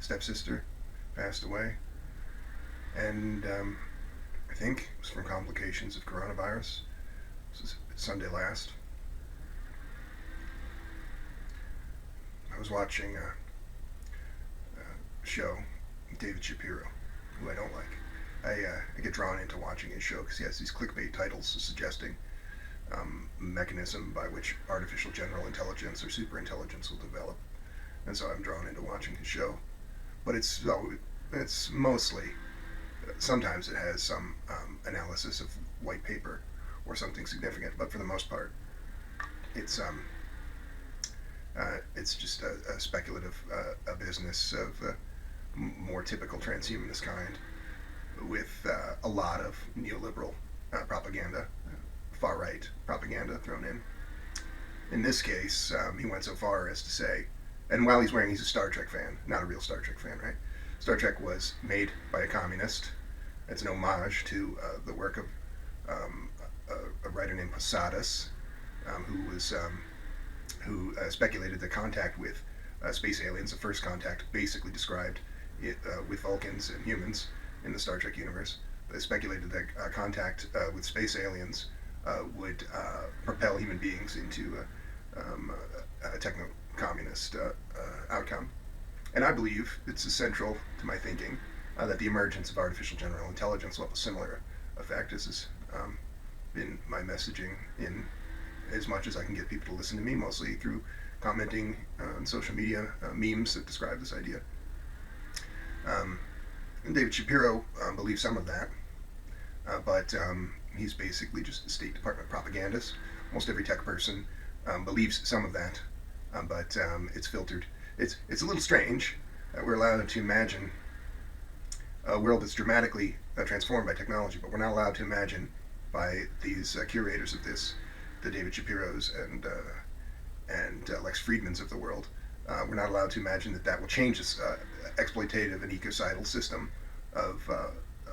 stepsister passed away, and I think it was from complications of coronavirus. This was Sunday last. I was watching a show, David Shapiro, who I don't like. I get drawn into watching his show because he has these clickbait titles suggesting mechanism by which artificial general intelligence or superintelligence will develop, and so I'm drawn into watching his show. But it's mostly, sometimes it has some analysis of white paper or something significant, but for the most part, it's just a speculative a business of more typical transhumanist kind, with a lot of neoliberal propaganda, far-right propaganda thrown in. In this case, he went so far as to say, and while he's a Star Trek fan, not a real Star Trek fan, right? Star Trek was made by a communist. It's an homage to the work of a writer named Posadas, who speculated that contact with space aliens, the first contact, basically described it with Vulcans and humans in the Star Trek universe. They speculated that contact with space aliens would propel human beings into a technocommunist outcome. And I believe it's essential to my thinking that the emergence of artificial general intelligence will have a similar effect. This has been my messaging in as much as I can get people to listen to me, mostly through commenting on social media memes that describe this idea. And David Shapiro believes some of that, but he's basically just a State Department propagandist. Almost every tech person believes some of that, but it's filtered. It's a little strange that we're allowed to imagine a world that's dramatically transformed by technology, but we're not allowed to imagine by these curators of this, the David Shapiros and Lex Friedmans of the world. We're not allowed to imagine that will change this exploitative and ecocidal system of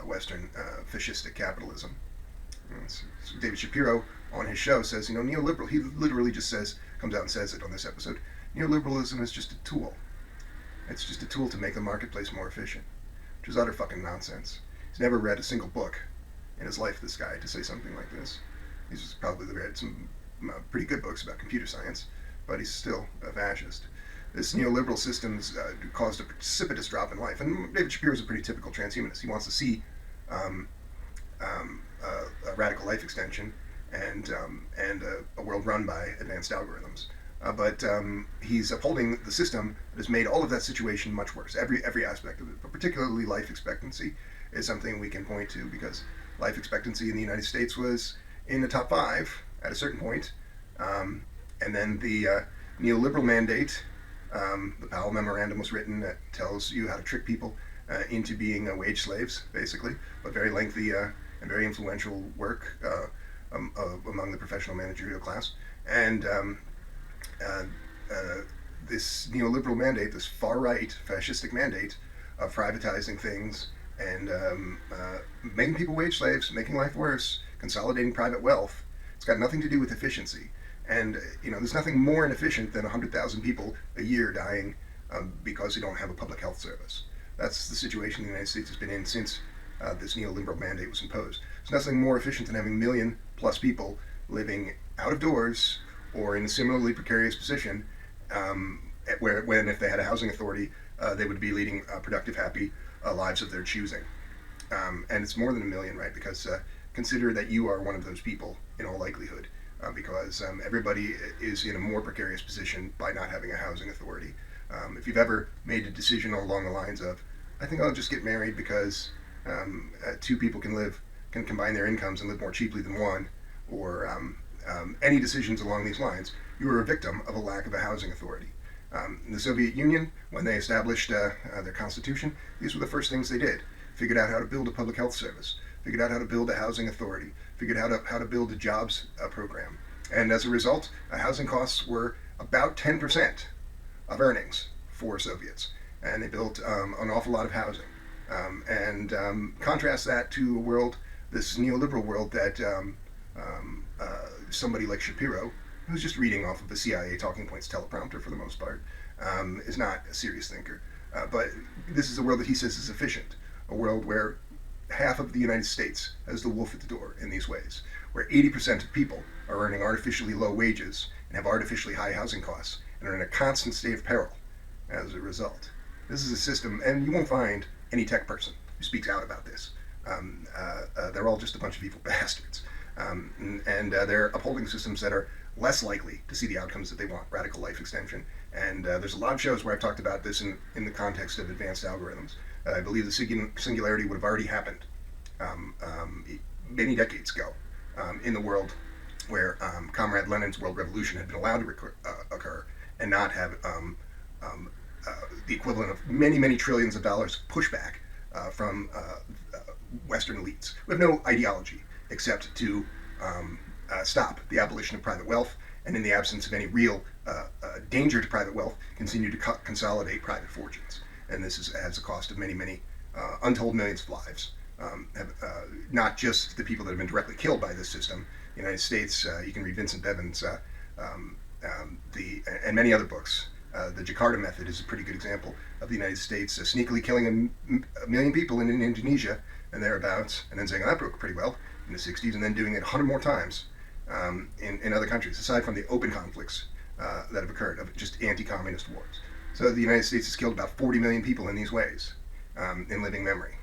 Western fascistic capitalism. So David Shapiro on his show says, neoliberal, he literally just comes out and says it on this episode, neoliberalism is just a tool. It's just a tool to make the marketplace more efficient, which is utter fucking nonsense. He's never read a single book in his life, this guy, to say something like this. He's probably read some pretty good books about computer science, but he's still a fascist. This neoliberal system's caused a precipitous drop in life, and David Shapiro is a pretty typical transhumanist. He wants to see a radical life extension and a world run by advanced algorithms. But he's upholding the system that has made all of that situation much worse, every aspect of it, but particularly life expectancy is something we can point to, because life expectancy in the United States was in the top 5 at a certain point, and then the neoliberal mandate, the Powell Memorandum was written that tells you how to trick people into being wage slaves, basically, but very lengthy and very influential work among the professional managerial class. And this neoliberal mandate, this far-right fascistic mandate of privatizing things and making people wage slaves, making life worse, consolidating private wealth, it's got nothing to do with efficiency. And there's nothing more inefficient than 100,000 people a year dying because they don't have a public health service. That's the situation the United States has been in since this neoliberal mandate was imposed. There's nothing more efficient than having 1 million plus people living out of doors or in a similarly precarious position, when if they had a housing authority, they would be leading productive, happy lives of their choosing. And it's more than 1 million, right? Because consider that you are one of those people in all likelihood, because everybody is in a more precarious position by not having a housing authority. If you've ever made a decision along the lines of, I think I'll just get married because 2 people can combine their incomes and live more cheaply than one, or any decisions along these lines, you are a victim of a lack of a housing authority. In the Soviet Union, when they established their constitution, these were the first things they did. Figured out how to build a public health service, figured out how to build a housing authority, figured out how to build a jobs program. And as a result, housing costs were about 10% of earnings for Soviets. And they built an awful lot of housing. Contrast that to a world, this neoliberal world that somebody like Shapiro, who's just reading off of the CIA talking points teleprompter for the most part, is not a serious thinker. But this is a world that he says is efficient, a world where half of the United States has the wolf at the door in these ways, where 80% of people are earning artificially low wages and have artificially high housing costs and are in a constant state of peril as a result. This is a system, and you won't find any tech person who speaks out about this. They're all just a bunch of evil bastards. And they're upholding systems that are less likely to see the outcomes that they want, radical life extension. And there's a lot of shows where I've talked about this in the context of advanced algorithms. I believe the singularity would have already happened many decades ago in the world where Comrade Lenin's world revolution had been allowed to occur and not have the equivalent of many, many trillions of dollars of pushback from Western elites who have no ideology except to stop the abolition of private wealth, and in the absence of any real danger to private wealth, continue to consolidate private fortunes. And this is as a cost of many, many untold millions of lives. Not just the people that have been directly killed by this system. The United States, you can read Vincent Bevan's and many other books. The Jakarta method is a pretty good example of the United States sneakily killing a million people in Indonesia and thereabouts, and then saying, that broke pretty well in the 60s, and then doing it 100 more times in other countries, aside from the open conflicts that have occurred of just anti-communist wars. So the United States has killed about 40 million people in these ways, in living memory.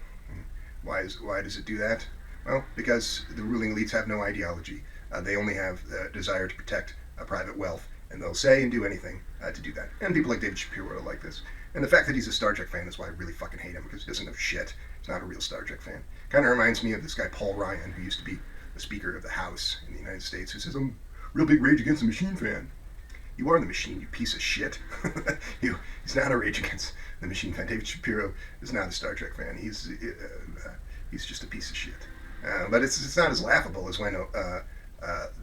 Why does it do that? Well, because the ruling elites have no ideology. They only have the desire to protect private wealth, and they'll say and do anything to do that. And people like David Shapiro are like this. And the fact that he's a Star Trek fan is why I really fucking hate him, because he doesn't know shit. He's not a real Star Trek fan. Kind of reminds me of this guy Paul Ryan, who used to be the Speaker of the House in the United States, who says, I'm a real big Rage Against the Machine fan. You are the machine, you piece of shit. He's not a Rage Against the Machine fan. David Shapiro is not a Star Trek fan. He's just a piece of shit. But it's not as laughable as when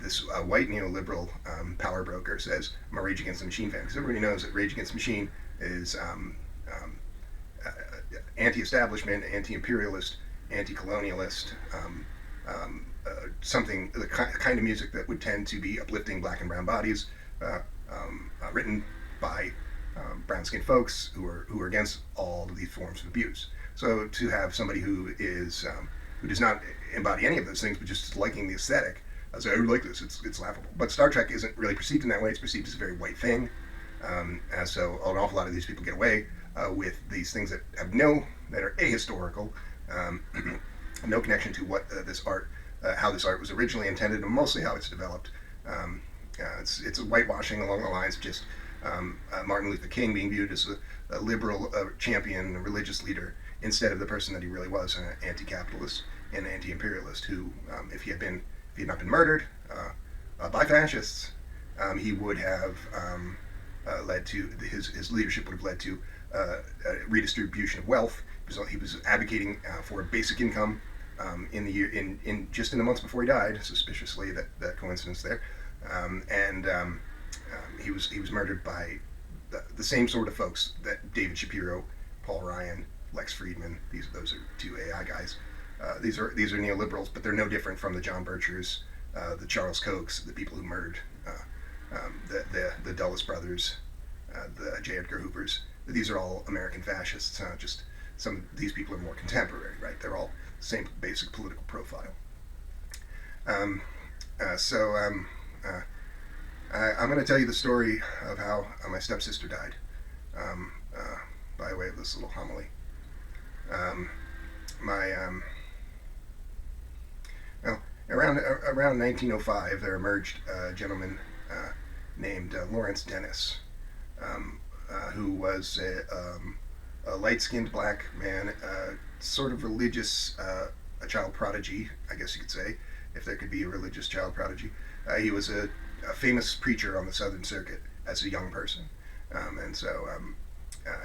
this white neoliberal power broker says, I'm a Rage Against the Machine fan. Because everybody knows that Rage Against the Machine is anti-establishment, anti-imperialist, anti-colonialist, something, the kind of music that would tend to be uplifting black and brown bodies, written by brown-skinned folks who are against all of these forms of abuse. So to have somebody who does not embody any of those things, but just liking the aesthetic, say, I like this, it's laughable. But Star Trek isn't really perceived in that way. It's perceived as a very white thing. So an awful lot of these people get away with these things that are ahistorical, no connection to what this art, how this art was originally intended, and mostly how it's developed. It's a whitewashing along the lines of just Martin Luther King being viewed as a liberal champion, a religious leader, instead of the person that he really was, an anti-capitalist and anti-imperialist who, if he had not been murdered by fascists, he would have led to his leadership would have led to redistribution of wealth. He was advocating for a basic income in the months before he died. Suspiciously, that coincidence there, he was murdered by the same sort of folks that David Shapiro, Paul Ryan, Lex Friedman. Those are two AI guys. These are neoliberals, but they're no different from the John Birchers, the Charles Kochs, the people who murdered the Dulles brothers, the J. Edgar Hoovers. These are all American fascists. Just some of these people are more contemporary, right? They're all the same basic political profile. I'm going to tell you the story of how my stepsister died, by way of this little homily. Around 1905, there emerged a gentleman named Lawrence Dennis, who was a light-skinned black man, sort of religious, a child prodigy, I guess you could say, if there could be a religious child prodigy. He was a famous preacher on the Southern Circuit as a young person, and so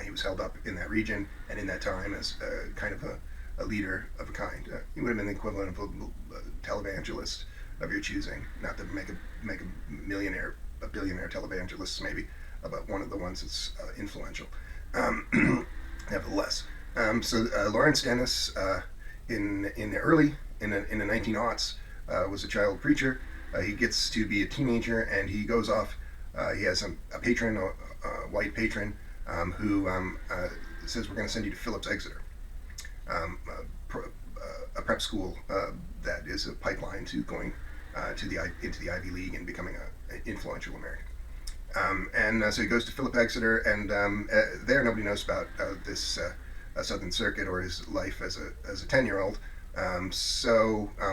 he was held up in that region and in that time as kind of a leader of a kind. He would have been the equivalent of a televangelist of your choosing, not to make a billionaire televangelist maybe, but one of the ones that's influential. Nevertheless, so Lawrence Dennis in the 1900s was a child preacher. He gets to be a teenager and he goes off. He has a patron, a white patron, who says we're going to send you to Phillips Exeter, a prep school that is a pipeline to going into the Ivy League and becoming an influential American. So he goes to Phillips Exeter, and there nobody knows about this Southern Circuit or his life as a 10-year-old.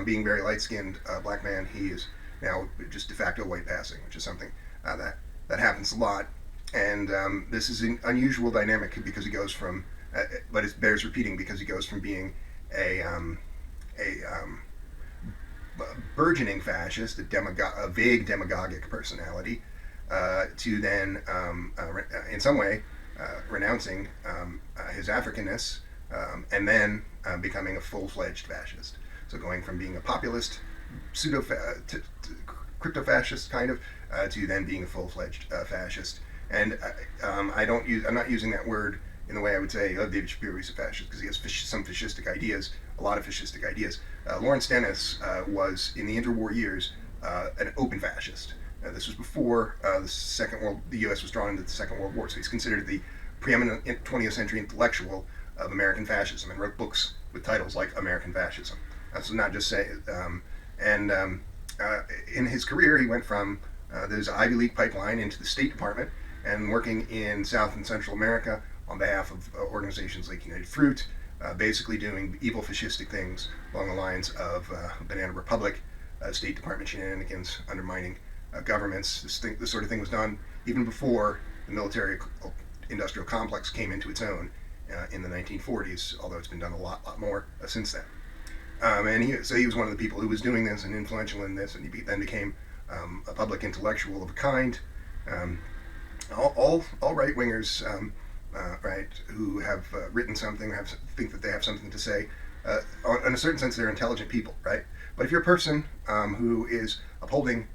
Being very light-skinned black man, he is now just de facto white passing, which is something that happens a lot. And this is an unusual dynamic because he goes from, but it bears repeating because he goes from being a burgeoning fascist, a vague demagogic personality, to then, in some way, renouncing his Africanness, and then becoming a full-fledged fascist. So going from being a populist, crypto-fascist kind of, to then being a full-fledged fascist. And I'm not using that word in the way I would say, oh, David Shapiro is a fascist, because he has some fascistic ideas, a lot of fascistic ideas. Lawrence Dennis was, in the interwar years, an open fascist. This was before the U.S. was drawn into the Second World War, so he's considered the preeminent 20th century intellectual of American fascism, and wrote books with titles like American Fascism. So not just say, in his career, he went from there's Ivy League pipeline into the State Department, and working in South and Central America on behalf of organizations like United Fruit, basically doing evil fascistic things along the lines of Banana Republic, State Department shenanigans, undermining governments. This sort of thing was done even before the military-industrial complex came into its own in the 1940s, although it's been done a lot more since then. He was one of the people who was doing this and influential in this, and he then became a public intellectual of a kind. All right-wingers, right, who have written something, think that they have something to say, in a certain sense, they're intelligent people, right? But if you're a person who is upholding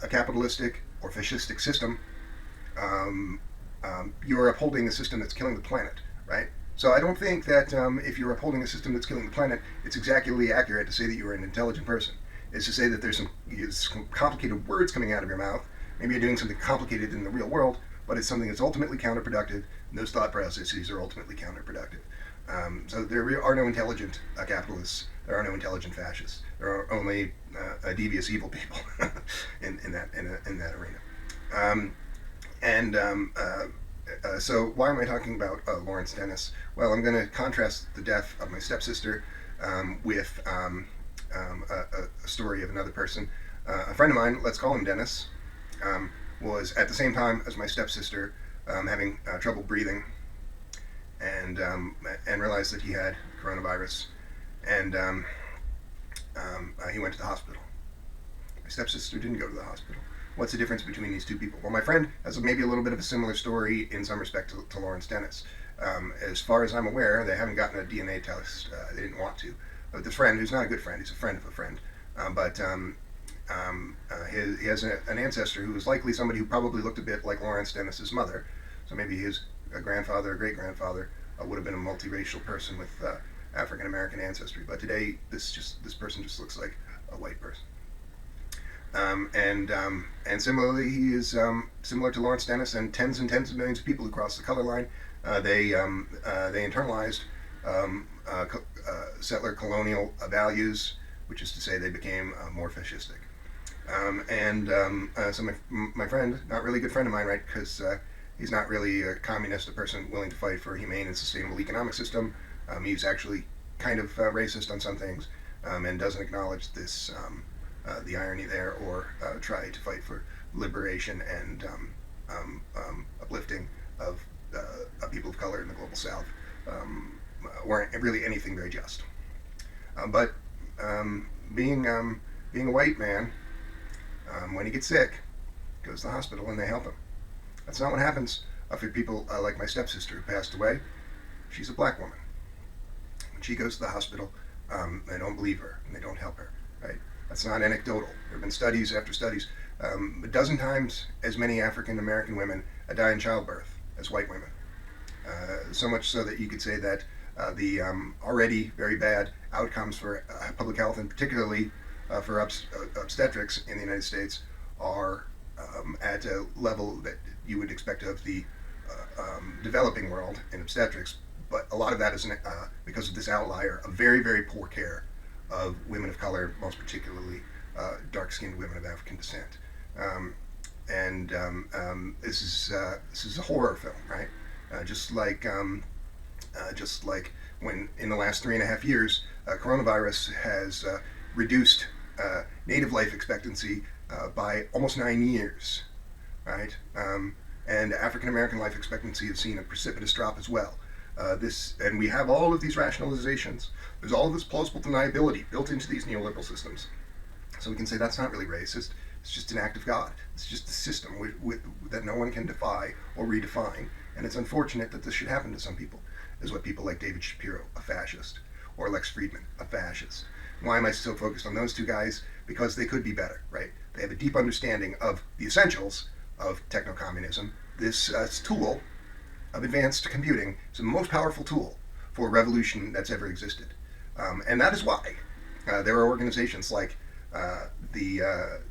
a capitalistic or fascistic system, you're upholding a system that's killing the planet, right? So I don't think that if you're upholding a system that's killing the planet, it's exactly accurate to say that you're an intelligent person. It's to say that there's some complicated words coming out of your mouth. Maybe you're doing something complicated in the real world, but it's something that's ultimately counterproductive, and those thought processes are ultimately counterproductive. So there are no intelligent capitalists. There are no intelligent fascists. There are only devious evil people in that arena. So why am I talking about Lawrence Dennis? Well, I'm going to contrast the death of my stepsister with a story of another person. A friend of mine, let's call him Dennis, was at the same time as my stepsister having trouble breathing, and realized that he had coronavirus, and he went to the hospital. My stepsister didn't go to the hospital. What's the difference between these two people? Well, my friend has maybe a little bit of a similar story in some respect to Lawrence Dennis. As far as I'm aware, they haven't gotten a DNA test. They didn't want to. But this friend, who's not a good friend, he's a friend of a friend, he has an ancestor who is likely somebody who probably looked a bit like Lawrence Dennis's mother. So maybe his grandfather or great-grandfather would have been a multiracial person with African-American ancestry. But today, this person just looks like a white person. And similarly, he is similar to Lawrence Dennis and tens of millions of people who cross the color line. They internalized settler colonial values, which is to say they became more fascistic. So my friend, not really a good friend of mine, right, because he's not really a communist, a person willing to fight for a humane and sustainable economic system. He's actually kind of racist on some things, and doesn't acknowledge this the irony there, or try to fight for liberation and uplifting of people of color in the global South, or really anything very just. But being a white man, when he gets sick, goes to the hospital and they help him. That's not what happens for people like my stepsister who passed away. She's a black woman. When she goes to the hospital, they don't believe her and they don't help her, right? That's not anecdotal. There have been studies after studies. A dozen times as many African American women die in childbirth as white women. So much so that you could say that the already very bad outcomes for public health, and particularly for obstetrics in the United States, are at a level that you would expect of the developing world in obstetrics, but a lot of that is because of this outlier of very, very poor care of women of color, most particularly dark-skinned women of African descent. This is a horror film, right? Just like when in the last 3.5 years, coronavirus has reduced native life expectancy by almost 9 years, right? And African American life expectancy has seen a precipitous drop as well. And we have all of these rationalizations. There's all of this plausible deniability built into these neoliberal systems. So we can say that's not really racist. It's just an act of God. It's just a system that no one can defy or redefine. And it's unfortunate that this should happen to some people. Is what people like David Shapiro, a fascist, or Lex Friedman, a fascist. Why am I so focused on those two guys? Because they could be better, right? They have a deep understanding of the essentials of technocommunism. This tool of advanced computing is the most powerful tool for a revolution that's ever existed. And that is why there are organizations like the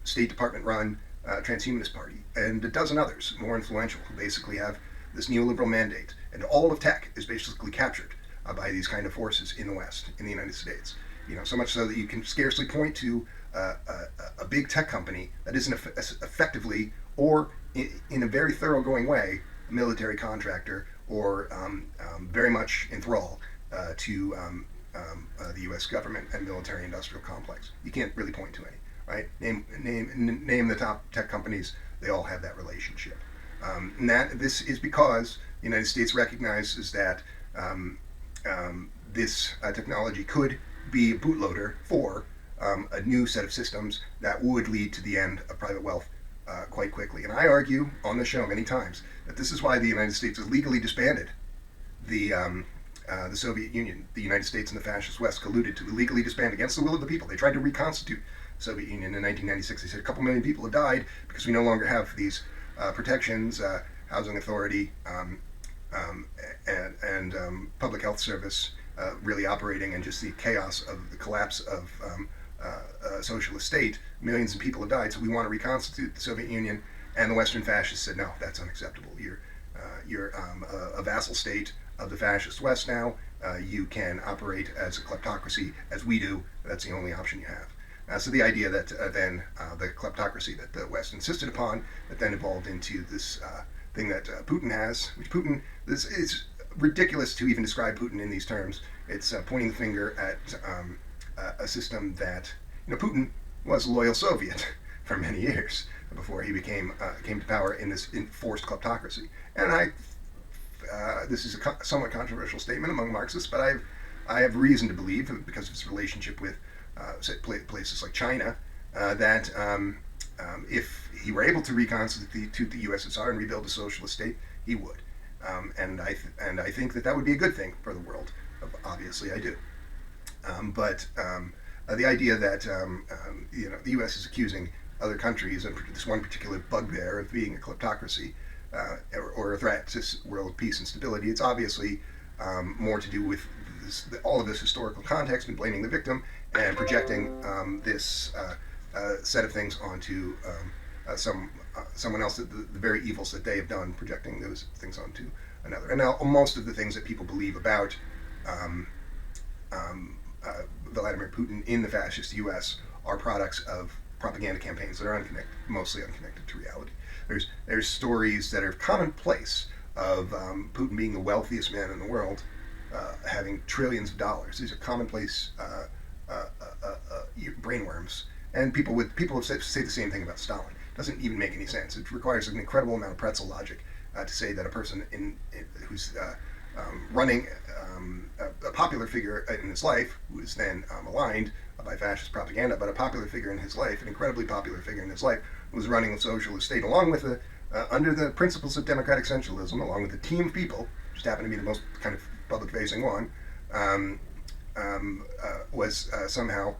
State Department-run Transhumanist Party and a dozen others more influential who basically have this neoliberal mandate. And all of tech is basically captured by these kind of forces in the West, in the United States. So much so that you can scarcely point to a big tech company that isn't effectively or in a very thoroughgoing way a military contractor or very much in thrall to the U.S. government and military-industrial complex. You can't really point to any, right? Name the top tech companies. They all have that relationship. And this is because the United States recognizes that this technology could be a bootloader for a new set of systems that would lead to the end of private wealth quite quickly. And I argue on the show many times that this is why the United States has legally disbanded the Soviet Union. The United States and the fascist West colluded to legally disband against the will of the people. They tried to reconstitute the Soviet Union in 1996. They said a couple million people have died because we no longer have these protections, housing authority, and public health service really operating, and just the chaos of the collapse of a socialist state. Millions of people have died, so we want to reconstitute the Soviet Union. And the Western fascists said, no, that's unacceptable. You're a vassal state of the fascist West now. You can operate as a kleptocracy as we do. That's the only option you have. So the idea that then the kleptocracy that the West insisted upon, that then evolved into this thing that Putin has, which Putin, this is ridiculous to even describe Putin in these terms. It's pointing the finger at a system that, Putin was a loyal Soviet for many years before he came to power in this enforced kleptocracy. And this is a somewhat controversial statement among Marxists, but I have reason to believe, because of its relationship with places like China, that if he were able to reconstitute the USSR and rebuild a socialist state, he would. And I think that would be a good thing for the world. Obviously, I do. But the idea that the U.S. is accusing other countries, and this one particular bugbear, of being a kleptocracy or a threat to world peace and stability, it's obviously more to do with all of this historical context and blaming the victim and projecting this set of things onto someone else, the very evils that they have done, projecting those things onto another. And now most of the things that people believe about Vladimir Putin in the fascist U.S. are products of propaganda campaigns that are mostly unconnected to reality. There's stories that are commonplace of Putin being the wealthiest man in the world, having trillions of dollars. These are commonplace brainworms. And people have say the same thing about Stalin. It doesn't even make any sense. It requires an incredible amount of pretzel logic to say that a person who's running a popular figure in his life, who is then maligned by fascist propaganda, but a popular figure in his life, an incredibly popular figure in his life, who was running a socialist state along with under the principles of democratic centralism, along with a team of people, just happened to be the most kind of public-facing one, was somehow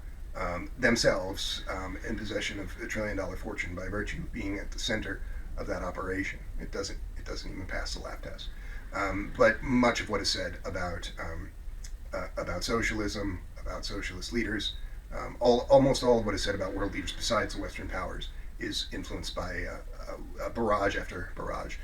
themselves in possession of a $1 trillion fortune by virtue of being at the center of that operation. It doesn't even pass the lab test. But much of what is said about socialism, about socialist leaders, almost all of what is said about world leaders besides the Western powers is influenced by barrage after barrage,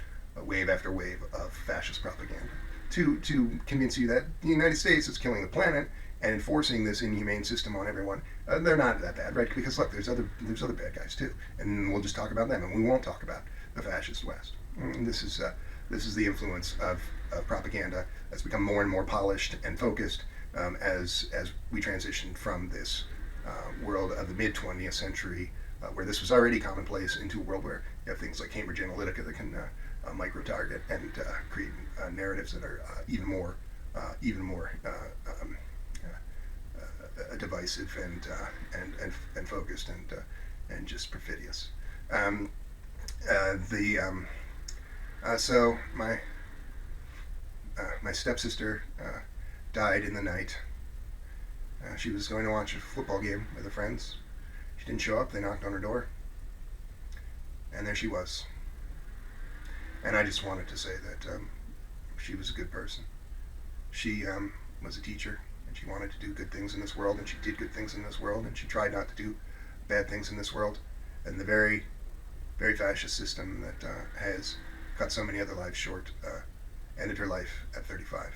wave after wave of fascist propaganda. to convince you that the United States is killing the planet and enforcing this inhumane system on everyone. They're not that bad, right? Because look, there's other bad guys too, and we'll just talk about them, and we won't talk about the fascist West. And this is the influence of propaganda that's become more and more polished and focused as we transition from this world of the mid 20th century, where this was already commonplace, into a world where you have things like Cambridge Analytica that can micro-target and create narratives that are even more divisive and focused and just perfidious. So my stepsister died in the night. She was going to watch a football game with her friends. She didn't show up. They knocked on her door, and there she was. And I just wanted to say that she was a good person. She was a teacher, and she wanted to do good things in this world, and she did good things in this world, and she tried not to do bad things in this world. And the very, very fascist system that has cut so many other lives short ended her life at 35.